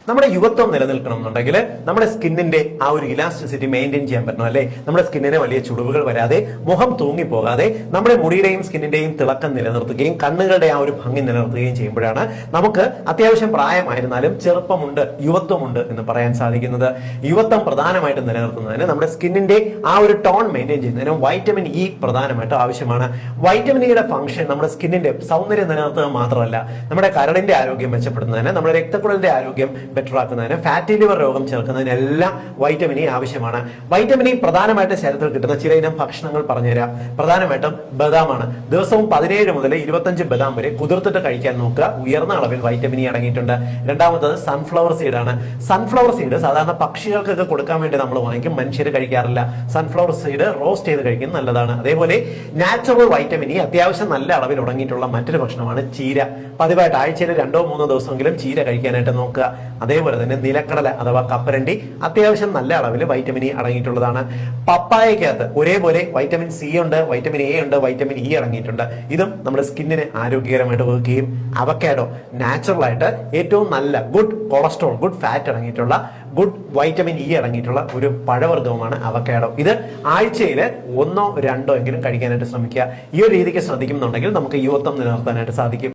നമ്മുടെ യുവത്വം നിലനിൽക്കണം എന്നുണ്ടെങ്കിൽ നമ്മുടെ സ്കിന്നിന്റെ ആ ഒരു ഇലാസ്റ്റിസിറ്റി മെയിൻറ്റെയിൻ ചെയ്യാൻ പറ്റണം അല്ലെ. നമ്മുടെ സ്കിന്നിന് വലിയ ചുളിവുകൾ വരാതെ, മുഖം തൂങ്ങിപ്പോകാതെ, നമ്മുടെ മുടിയുടെയും സ്കിന്നിന്റെയും തിളക്കം നിലനിർത്തുകയും കണ്ണുകളുടെ ആ ഒരു ഭംഗി നിലനിർത്തുകയും ചെയ്യുമ്പോഴാണ് നമുക്ക് അത്യാവശ്യം പ്രായമായിരുന്നാലും ചെറുപ്പമുണ്ട്, യുവത്വമുണ്ട് എന്ന് പറയാൻ സാധിക്കുന്നത്. യുവത്വം പ്രധാനമായിട്ടും നിലനിർത്തുന്നതിന് നമ്മുടെ സ്കിന്നിന്റെ ആ ഒരു ടോൺ മെയിൻറ്റെയിൻ ചെയ്യുന്നതിന് വൈറ്റമിൻ ഇ പ്രധാനമായിട്ടും ആവശ്യമാണ്. വൈറ്റമിൻ ഇയുടെ ഫംഗ്ഷൻ നമ്മുടെ സ്കിന്നിന്റെ സൗന്ദര്യം നിലനിർത്തുക മാത്രമല്ല, നമ്മുടെ കരളിന്റെ ആരോഗ്യം മെച്ചപ്പെടുന്നതിന്, നമ്മുടെ രക്തക്കുഴലിന്റെ ആരോഗ്യം ബെറ്റർ ആക്കുന്നതിന്, ഫാറ്റി ലിവർ രോഗം ചെറുക്കുന്നതിനെല്ലാം വൈറ്റമിൻ ഇ ആവശ്യമാണ്. വൈറ്റമിൻ ഇ പ്രധാനമായിട്ട് ശരീരത്തിൽ കിട്ടുന്ന ചില ഇനം ഭക്ഷണങ്ങൾ പറഞ്ഞുതരാം. പ്രധാനമായിട്ടും ബദാമാണ്. ദിവസവും 17 മുതൽ 25 ബദാം വരെ കുതിർത്തിട്ട് കഴിക്കാൻ നോക്കുക. ഉയർന്ന അളവിൽ വൈറ്റമിൻ ഇ അടങ്ങിയിട്ടുണ്ട്. രണ്ടാമത്തത് സൺഫ്ലവർ സീഡാണ്. സൺഫ്ലവർ സീഡ് സാധാരണ പക്ഷികൾക്കൊക്കെ കൊടുക്കാൻ വേണ്ടി നമ്മൾ വാങ്ങിക്കും, മനുഷ്യർ കഴിക്കാറില്ല. സൺഫ്ലവർ സീഡ് റോസ്റ്റ് ചെയ്ത് കഴിക്കുന്നത് നല്ലതാണ്. അതേപോലെ നാച്ചുറൽ വൈറ്റമിൻ ഇ അത്യാവശ്യം നല്ല അളവിൽ അടങ്ങിയിട്ടുള്ള മറ്റൊരു ഭക്ഷണമാണ് ചീര. പതിവായിട്ട് ആഴ്ചയിൽ 2-3 ദിവസമെങ്കിലും ചീര കഴിക്കാനായിട്ട് നോക്കുക. അതേപോലെ തന്നെ നിലക്കടല അഥവാ കപ്പരണ്ടി അത്യാവശ്യം നല്ല അളവിൽ വൈറ്റമിൻ ഇ അടങ്ങിയിട്ടുള്ളതാണ്. പപ്പായക്കകത്ത് ഒരേപോലെ വൈറ്റമിൻ സി ഉണ്ട്, വൈറ്റമിൻ എ ഉണ്ട്, വൈറ്റമിൻ ഇ അടങ്ങിയിട്ടുണ്ട്. ഇതും നമ്മുടെ സ്കിന്നിന് ആരോഗ്യകരമായിട്ട് വയ്ക്കുകയും അവക്കാഡോ നാച്ചുറൽ ആയിട്ട് ഏറ്റവും നല്ല ഗുഡ് കൊളസ്ട്രോൾ, ഗുഡ് ഫാറ്റ് അടങ്ങിയിട്ടുള്ള, ഗുഡ് വൈറ്റമിൻ ഇ അടങ്ങിയിട്ടുള്ള ഒരു പഴവർഗ്ഗവുമാണ് അവക്കാഡോ. ഇത് ആഴ്ചയിൽ 1-2 എങ്കിലും കഴിക്കാനായിട്ട് ശ്രമിക്കുക. ഈ ഒരു രീതിക്ക് ശ്രദ്ധിക്കുന്നുണ്ടെങ്കിൽ നമുക്ക് യുവത്വം നിലനിർത്താനായിട്ട് സാധിക്കും.